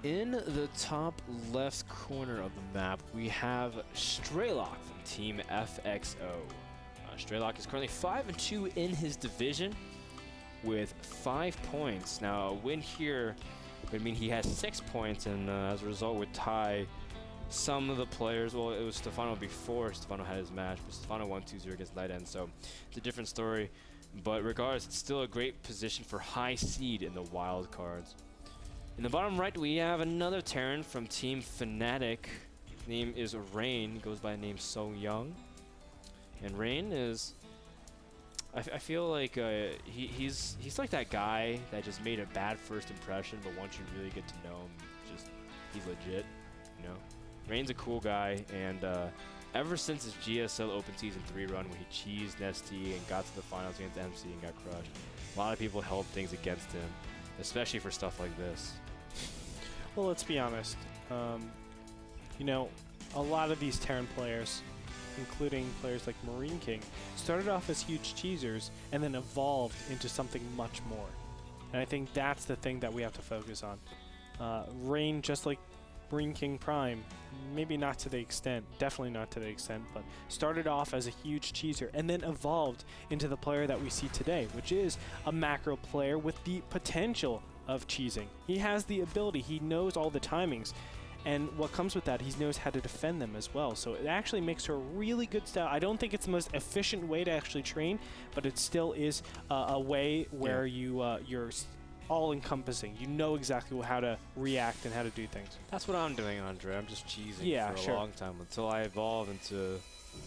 In the top left corner of the map, we have Strelok from Team FXO. Strelok is currently 5-2 in his division with 5 points. Now, a win here would mean he has 6 points, and as a result would tie some of the players. Well, it was Stefano before Stefano had his match, but Stefano won 2-0 against Light End, so it's a different story. But regardless, it's still a great position for high seed in the wild cards. In the bottom right, we have another Terran from Team Fnatic. His name is Rain. He goes by the name So Young. And Rain is, I feel like he's like that guy that just made a bad first impression, but once you really get to know him, he's legit, you know. Rain's a cool guy, and ever since his GSL Open Season 3 run when he cheesed ST and got to the finals against MC and got crushed, a lot of people held things against him, especially for stuff like this. Well, let's be honest. You know, a lot of these Terran players, including players like Marine King, started off as huge cheesers and then evolved into something much more. And I think that's the thing that we have to focus on. Rain, just like Marine King Prime, maybe not to the extent, definitely not to the extent, but started off as a huge cheeser and then evolved into the player that we see today, which is a macro player with the potential of cheesing. He has the ability, he knows all the timings, and what comes with that, he knows how to defend them as well. So it actually makes her a really good style. I don't think it's the most efficient way to actually train, but it still is a way where you're all-encompassing. You know exactly how to react and how to do things. That's what I'm doing, Andre. I'm just cheesing for a long time until I evolve into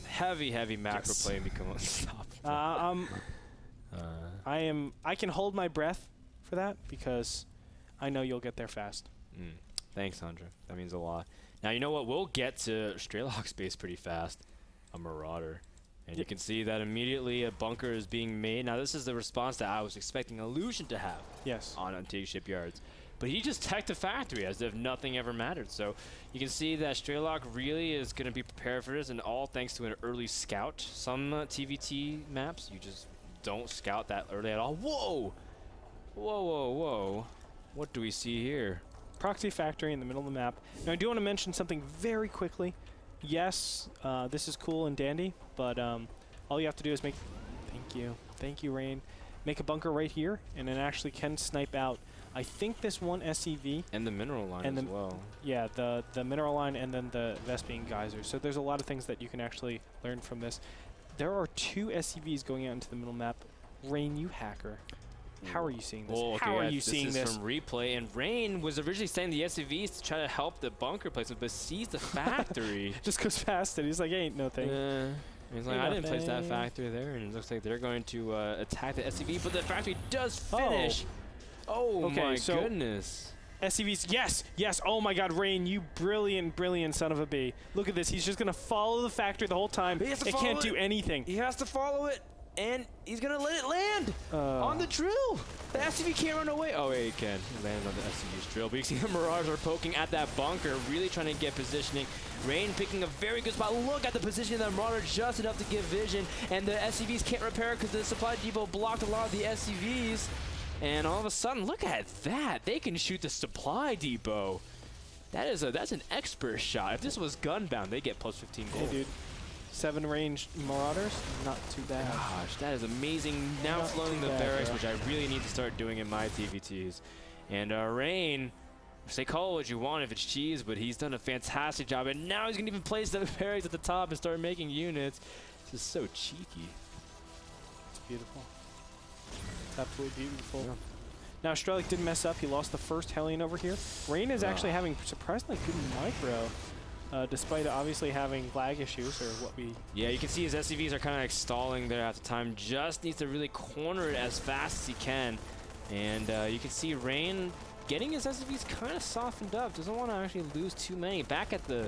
heavy macro play and become unstoppable. I can hold my breath for that because I know you'll get there fast. Thanks, Andre. That means a lot. Now, you know what? We'll get to Strelok's base pretty fast. A Marauder. And you can see that immediately a bunker is being made. Now, this is the response that I was expecting Illusion to have on Antique Shipyards. But he just teched the factory as if nothing ever mattered. So you can see that Strelok really is going to be prepared for this, and all thanks to an early scout. Some TVT maps, you just don't scout that early at all. Whoa! Whoa, whoa, whoa. What do we see here? Proxy factory in the middle of the map. Now, I do want to mention something very quickly. Yes, this is cool and dandy, but all you have to do is make... Thank you, Rain. Make a bunker right here, and it actually can snipe out, I think, this one SCV. And the mineral line as well. Yeah, the mineral line and then the Vespian Geyser. So there's a lot of things that you can actually learn from this. There are 2 SCVs going out into the middle map. Rain, you hacker. How are you seeing this? How are you seeing this? This is from replay, and Rain was originally saying the SCVs to try to help the bunker placement, but sees the factory. Just goes past it. He's like, ain't no thing. He's like, I didn't place that factory there, and it looks like they're going to attack the SCV, but the factory does finish. Oh my goodness. SCVs, yes, oh my god, Rain, you brilliant son of a bee. Look at this, he's just going to follow the factory the whole time. It can't do anything. He has to follow it. And he's going to let it land on the drill. The SCV can't run away. Oh, wait, he can. He landed on the SCV's drill. But you can see the Marauders are poking at that bunker, really trying to get positioning. Rain picking a very good spot. Look at the position of the Marauder, just enough to give vision. And the SCVs can't repair because the supply depot blocked a lot of the SCVs. And all of a sudden, look at that. They can shoot the supply depot. That's an expert shot. If this was gunbound, they get plus 15 gold. Hey, dude. 7 ranged Marauders, not too bad. Gosh, that is amazing. Now floating the barracks, which I really need to start doing in my TVTs. And Rain, say call it what you want if it's cheese, but he's done a fantastic job. And now he's going to even place the barracks at the top and start making units. This is so cheeky. It's beautiful. It's absolutely beautiful. Yeah. Now, Strelok didn't mess up. He lost the first Hellion over here. Rain is actually having surprisingly good micro. Despite obviously having lag issues or what we... Yeah, you can see his SCVs are kind of like stalling there at the time. Just needs to really corner it as fast as he can. And you can see Rain getting his SCVs kind of softened up. Doesn't want to actually lose too many. Back at the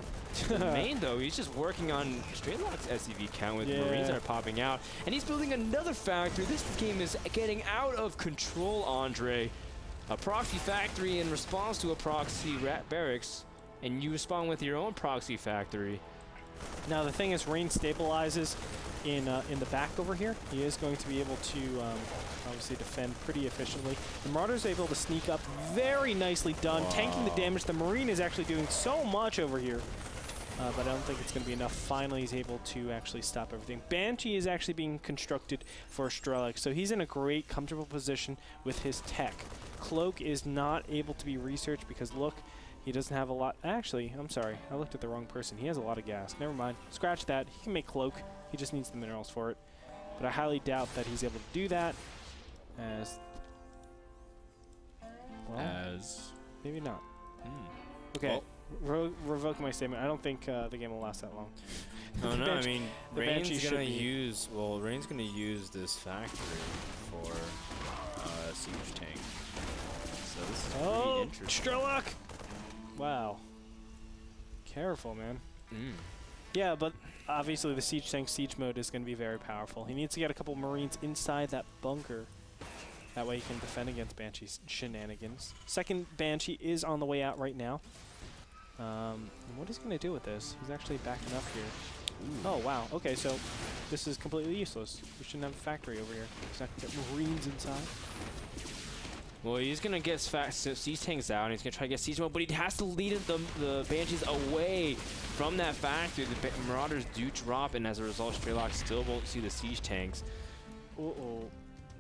main, though, he's just working on Strelok's SCV count with Marines that are popping out. And he's building another factory. This game is getting out of control, Andre. A proxy factory in response to a proxy barracks. And you respond with your own proxy factory. Now the thing is, Rain stabilizes in the back over here. He is going to be able to obviously defend pretty efficiently. The Marauder's able to sneak up. Very nicely done, tanking the damage. The Marine is actually doing so much over here. But I don't think it's going to be enough. Finally, he's able to actually stop everything. Banshee is actually being constructed for Strelok, so he's in a great, comfortable position with his tech. Cloak is not able to be researched because, look, he doesn't have a lot. Actually, I'm sorry. I looked at the wrong person. He has a lot of gas. Never mind. Scratch that. He can make Cloak. He just needs the minerals for it. But I highly doubt that he's able to do that. Maybe not. Okay. Well, revoke my statement. I don't think the game will last that long. Oh no, I mean, Rain's gonna use this factory for a siege tank. So this is pretty interesting. Strelok! Wow. Careful, man. Yeah, but obviously the siege tank siege mode is going to be very powerful. He needs to get a couple Marines inside that bunker. That way he can defend against Banshee's shenanigans. Second Banshee is on the way out right now. What is he going to do with this? He's actually backing up here. Ooh. Oh, wow. Okay, so this is completely useless. We shouldn't have a factory over here. He's not going to get Marines inside. Well, he's going to get siege tanks out, and he's going to try to get siege mode, but he has to lead the Banshees away from that factory. The Marauders do drop, and as a result, Strelok still won't see the siege tanks. Uh-oh.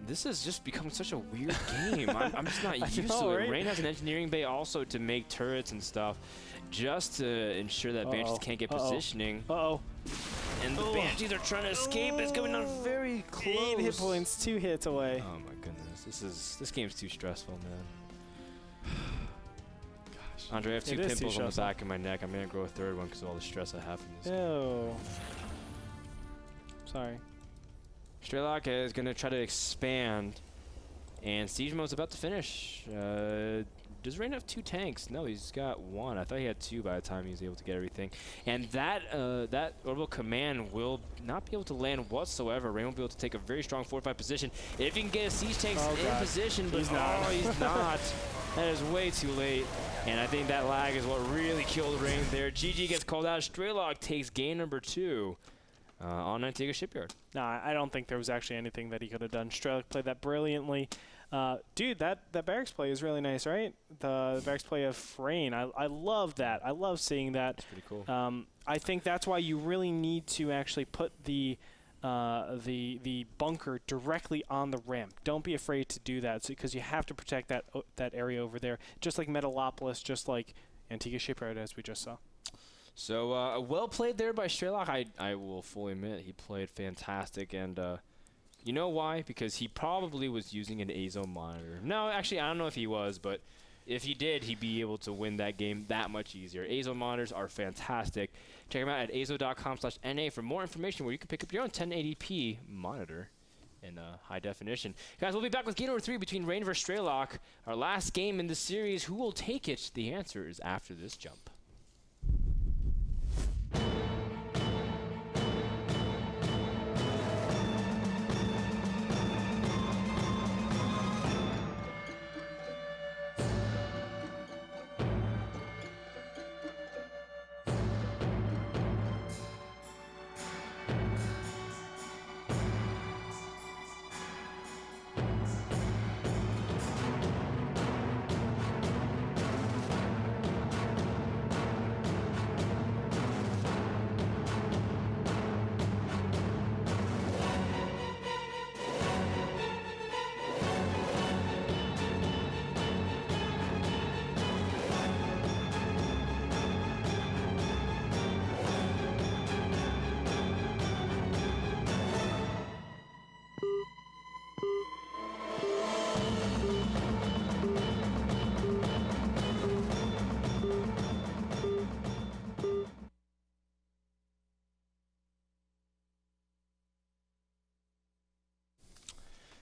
This has just become such a weird game. I'm just not used to it. Right? Rain has an engineering bay also to make turrets and stuff, just to ensure that Banshees can't get positioning. And the Banshees are trying to escape. It's coming on very close. 8 hit points, 2 hits away. Oh my goodness, this game's too stressful, man. Gosh, Andre, I have 2 pimples on the back of my neck. I'm gonna grow a 3rd one because of all the stress I have from this game. Sorry. Strelok is going to try to expand, and siege mode's about to finish. Does Rain have 2 tanks? No, he's got 1. I thought he had 2 by the time he was able to get everything. And that orbital command will not be able to land whatsoever. Rain will be able to take a very strong fortified position if he can get his siege tanks in position, but he's not. That is way too late. And I think that lag is what really killed Rain there. GG gets called out. Strelok takes game number 2. On Antigua Shipyard. Nah, I don't think there was actually anything that he could have done. Strelok played that brilliantly. Dude, that barracks play is really nice, right? The barracks play of Rain. I love that. I love seeing that. It's pretty cool. I think that's why you really need to actually put the bunker directly on the rim. Don't be afraid to do that, because you have to protect that area over there, just like Metalopolis, just like Antigua Shipyard, as we just saw. So, well played there by Strelok. I will fully admit he played fantastic, and you know why? Because he probably was using an AZO monitor. No, actually, I don't know if he was, but if he did, he'd be able to win that game that much easier. AZO monitors are fantastic. Check them out at azo.com/NA for more information where you can pick up your own 1080p monitor in high definition. Guys, we'll be back with game number 3 between Rain versus Strelok. Our last game in the series. Who will take it? The answer is after this jump.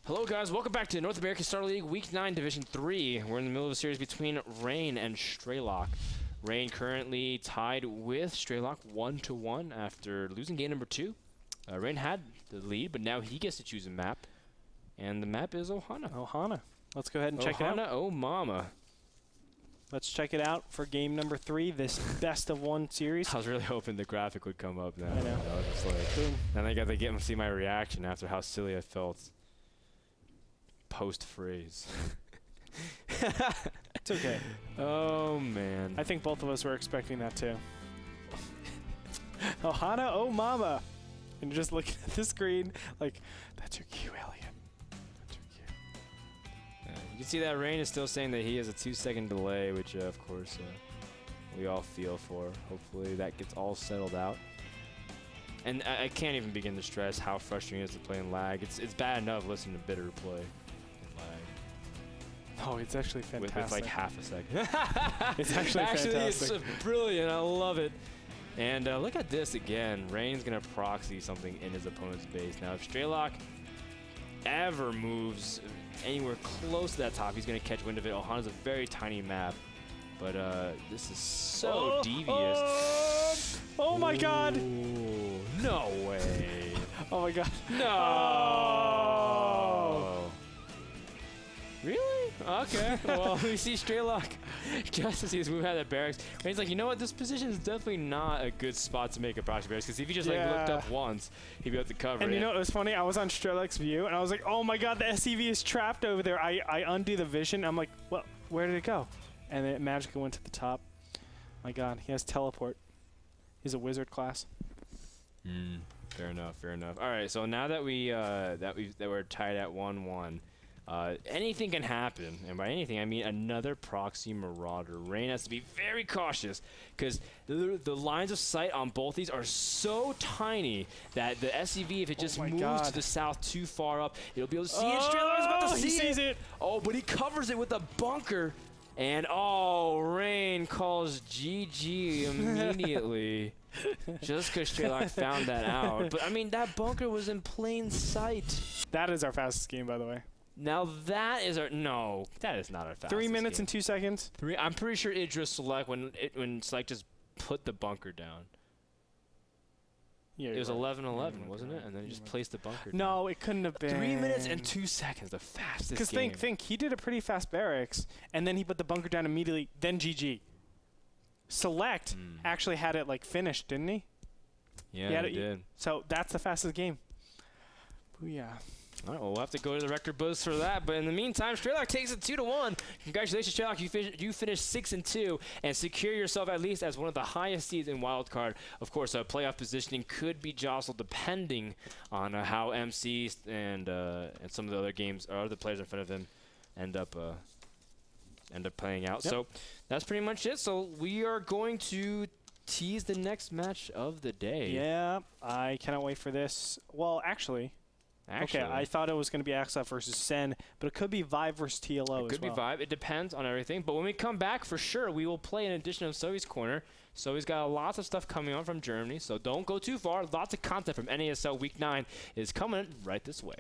Hello guys, welcome back to North American Star League Week 9 Division 3. We're in the middle of a series between Rain and Strelok. Rain currently tied with Strelok 1-1 after losing game number 2. Rain had the lead, but now he gets to choose a map. And the map is Ohana. Ohana. Let's go ahead and check it out. Ohana, oh mama. Let's check it out for game number 3, this best-of-1 series. I was really hoping the graphic would come up now. I know. I was just like, Boom. then I got to get him to see my reaction after how silly I felt. Post-phrase. It's okay. Oh, man. I think both of us were expecting that too. Ohana, oh mama. And you're just looking at the screen like, that's your cue, Elliot. That's your cue. You can see that Rain is still saying that he has a 2-second delay, which of course we all feel for. Hopefully that gets all settled out. And I can't even begin to stress how frustrating it is to play in lag. It's bad enough listening to Bitter play in lag. Oh, it's actually fantastic. With like half a second. It's actually fantastic. It's brilliant. I love it. And look at this again. Rain's going to proxy something in his opponent's base. Now, if Strelok ever moves anywhere close to that top, he's going to catch wind of it. Ohana's a very tiny map. But this is so devious. Oh my god! No way. Oh my god. No! Really? Okay. Well, we see Strelok just as he's moving out of the barracks. And he's like, you know what? This position is definitely not a good spot to make a proxy barracks. Because if he just like looked up once, he'd be able to cover it. And you know what was funny? I was on Strelok's view, and I was like, oh my god, the SCV is trapped over there. I undo the vision. I'm like, well, where did it go? And then it magically went to the top. My god, he has teleport. He's a wizard class. Fair enough. Fair enough. All right. So now that we're tied at 1-1. Anything can happen, and by anything I mean another proxy marauder. Rain has to be very cautious because the lines of sight on both these are so tiny that the SCV, if it just moves to the south too far up, it'll be able to see it. Strelok is about to see it. Oh, but he covers it with a bunker, and Rain calls GG immediately. Just because Strelok found that out. But I mean, that bunker was in plain sight. That is our fastest game, by the way. Now that is our that is not our fastest 3 minutes game. and 2 seconds. I'm pretty sure it just Select when Select just put the bunker down. Yeah, it was 11-11, wasn't it? And then he just placed the bunker down. No, it couldn't have been. 3 minutes and 2 seconds, the fastest game. Because think, he did a pretty fast barracks, and then he put the bunker down immediately, then GG. Select actually had it like finished, didn't he? Yeah, he did. So that's the fastest game. Booyah. All right, well, we'll have to go to the record books for that. But in the meantime, Strelok takes it 2-1. Congratulations, Strelok. You finished 6-2 and secure yourself at least as one of the highest seeds in wildcard. Of course, playoff positioning could be jostled depending on how MC and some of the other games or other players in front of him end up playing out. Yep. So that's pretty much it. So we are going to tease the next match of the day. Yeah, I cannot wait for this. Well, actually, okay, I thought it was going to be Axel versus Sen, but it could be Vive versus TLO as well. It could be Vive. It depends on everything. But when we come back, for sure, we will play an edition of Zoe's Corner. So he's got lots of stuff coming on from Germany, so don't go too far. Lots of content from NASL Week 9 is coming right this way.